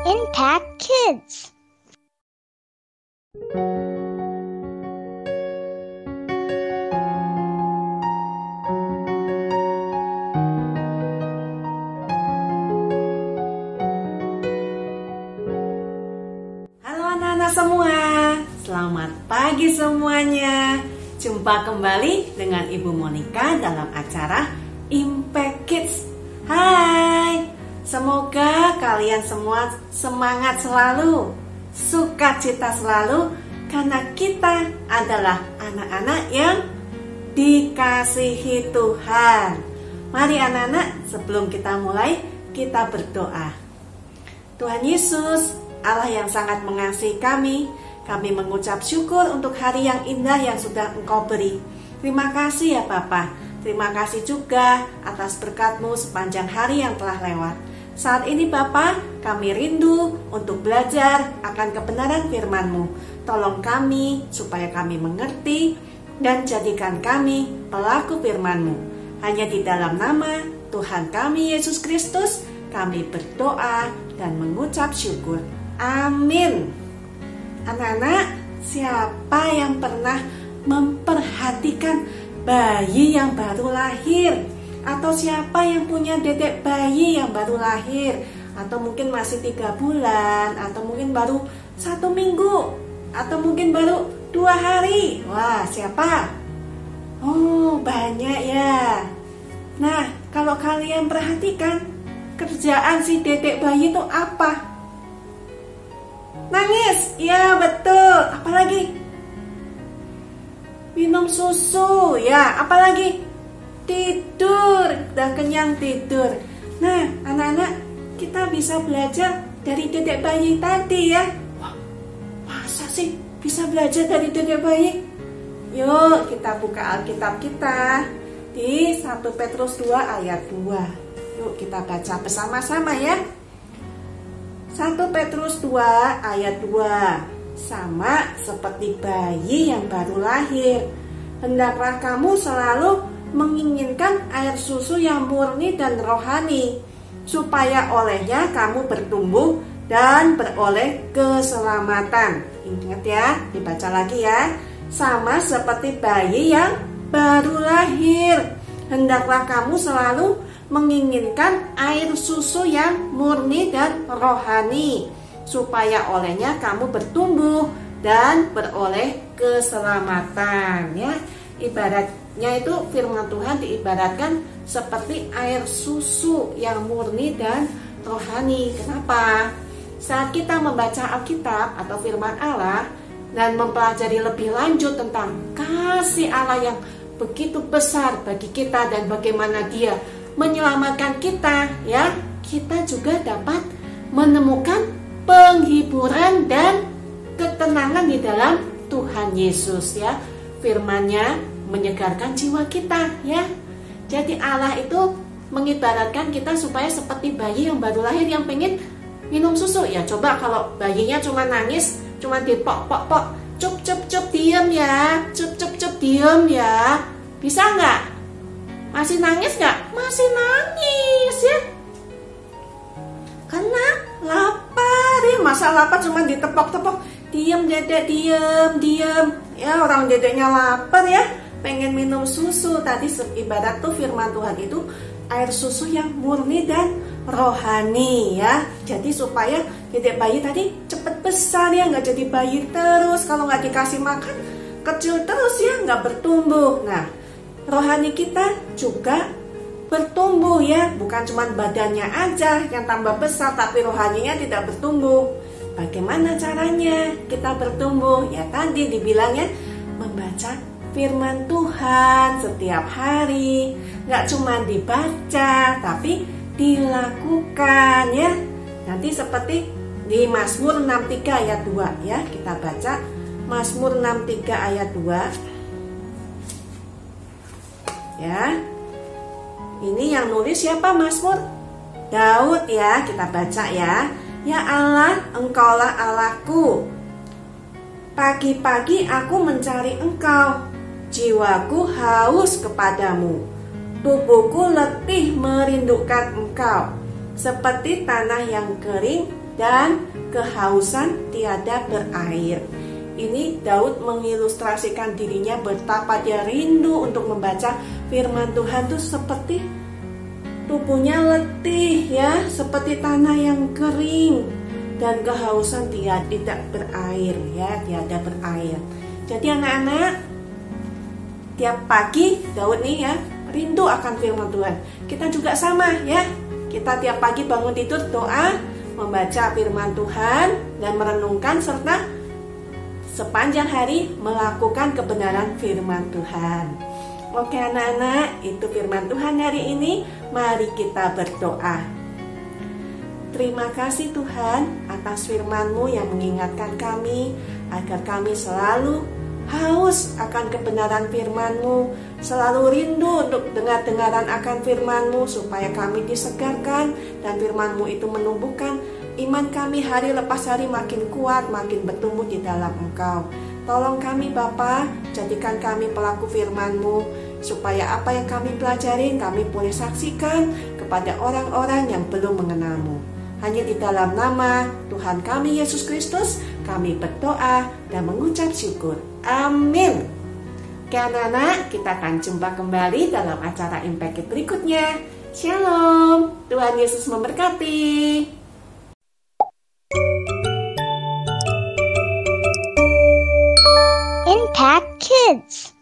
Impact Kids. Halo anak-anak semua, selamat pagi semuanya. Jumpa kembali dengan Ibu Monica dalam acara Impact Kids. Hai, semoga kalian semua semangat selalu, sukacita selalu, karena kita adalah anak-anak yang dikasihi Tuhan. Mari anak-anak, sebelum kita mulai, kita berdoa. Tuhan Yesus, Allah yang sangat mengasihi kami mengucap syukur untuk hari yang indah yang sudah Engkau beri. Terima kasih ya Bapa. Terima kasih juga atas berkat-Mu sepanjang hari yang telah lewat. Saat ini Bapa, kami rindu untuk belajar akan kebenaran firman-Mu. Tolong kami supaya kami mengerti dan jadikan kami pelaku firman-Mu. Hanya di dalam nama Tuhan kami Yesus Kristus, kami berdoa dan mengucap syukur. Amin. Anak-anak, siapa yang pernah memperhatikan bayi yang baru lahir? Atau siapa yang punya dedek bayi yang baru lahir? Atau mungkin masih 3 bulan? Atau mungkin baru 1 minggu? Atau mungkin baru 2 hari? Wah, siapa? Oh, banyak ya. Nah, kalau kalian perhatikan, kerjaan si dedek bayi itu apa? Nangis, ya betul. Apalagi? Minum susu, ya. Apalagi? Tidur, udah kenyang tidur. Nah, anak-anak, kita bisa belajar dari dedek bayi tadi ya. Wah, masa sih bisa belajar dari dedek bayi? Yuk, kita buka Alkitab kita di 1 Petrus 2 ayat 2. Yuk, kita baca bersama-sama ya. 1 Petrus 2 ayat 2. Sama seperti bayi yang baru lahir, hendaklah kamu selalu menginginkan air susu yang murni dan rohani, supaya olehnya kamu bertumbuh dan beroleh keselamatan. Ingat ya, dibaca lagi ya. Sama seperti bayi yang baru lahir, hendaklah kamu selalu menginginkan air susu yang murni dan rohani, supaya olehnya kamu bertumbuh dan beroleh keselamatan ya. Ibaratnya itu firman Tuhan diibaratkan seperti air susu yang murni dan rohani. Kenapa? Saat kita membaca Alkitab atau firman Allah dan mempelajari lebih lanjut tentang kasih Allah yang begitu besar bagi kita dan bagaimana Dia menyelamatkan kita ya, kita juga dapat menemukan penghiburan dan ketenangan di dalam Tuhan Yesus ya. Firman-Nya menyegarkan jiwa kita ya. Jadi Allah itu mengibaratkan kita supaya seperti bayi yang baru lahir yang pengen minum susu ya. Coba kalau bayinya cuma nangis, cuma dipok-pok-pok, cup diam ya, cup diam ya, bisa nggak? Masih nangis nggak? Masih nangis ya. Karena lapar ya. Masa lapar cuma ditepok-tepok, diam dedek, diam. Ya orang dedeknya lapar ya, pengen minum susu. Tadi ibarat tuh firman Tuhan itu air susu yang murni dan rohani ya. Jadi supaya dedek bayi tadi cepet besar ya, nggak jadi bayi terus. Kalau nggak dikasih makan kecil terus ya, nggak bertumbuh. Nah, rohani kita juga bertumbuh ya, bukan cuma badannya aja yang tambah besar, tapi rohaninya tidak bertumbuh. Bagaimana caranya kita bertumbuh? Ya tadi dibilangnya membaca firman Tuhan setiap hari. Nggak cuma dibaca, tapi dilakukan ya. Nanti seperti di Mazmur 63 ayat 2 ya, kita baca Mazmur 63 ayat 2. Ya, ini yang nulis siapa Mazmur? Daud ya, kita baca ya. Ya Allah, Engkaulah Allahku. Pagi-pagi aku mencari Engkau, jiwaku haus kepadamu. Tubuhku letih merindukan Engkau. Seperti tanah yang kering, dan kehausan tiada berair. Ini Daud mengilustrasikan dirinya betapa dia rindu untuk membaca firman Tuhan tuh seperti tubuhnya letih ya, seperti tanah yang kering dan kehausan tidak berair ya, tiada berair. Jadi anak-anak, tiap pagi Daud nih ya rindu akan firman Tuhan. Kita juga sama ya. Kita tiap pagi bangun tidur doa, membaca firman Tuhan dan merenungkan serta sepanjang hari melakukan kebenaran firman Tuhan. Oke anak-anak, itu firman Tuhan hari ini. Mari kita berdoa. Terima kasih Tuhan atas firman-Mu yang mengingatkan kami agar kami selalu haus akan kebenaran firman-Mu, selalu rindu untuk dengar-dengaran akan firman-Mu supaya kami disegarkan dan firman-Mu itu menumbuhkan iman kami hari lepas hari makin kuat, makin bertumbuh di dalam Engkau. Tolong kami Bapa, jadikan kami pelaku firman-Mu, supaya apa yang kami pelajarin kami boleh saksikan kepada orang-orang yang belum mengenal-Mu. Hanya di dalam nama Tuhan kami Yesus Kristus, kami berdoa dan mengucap syukur. Amin. Oke anak-anak, kita akan jumpa kembali dalam acara Impact berikutnya. Shalom, Tuhan Yesus memberkati. Impact Kids.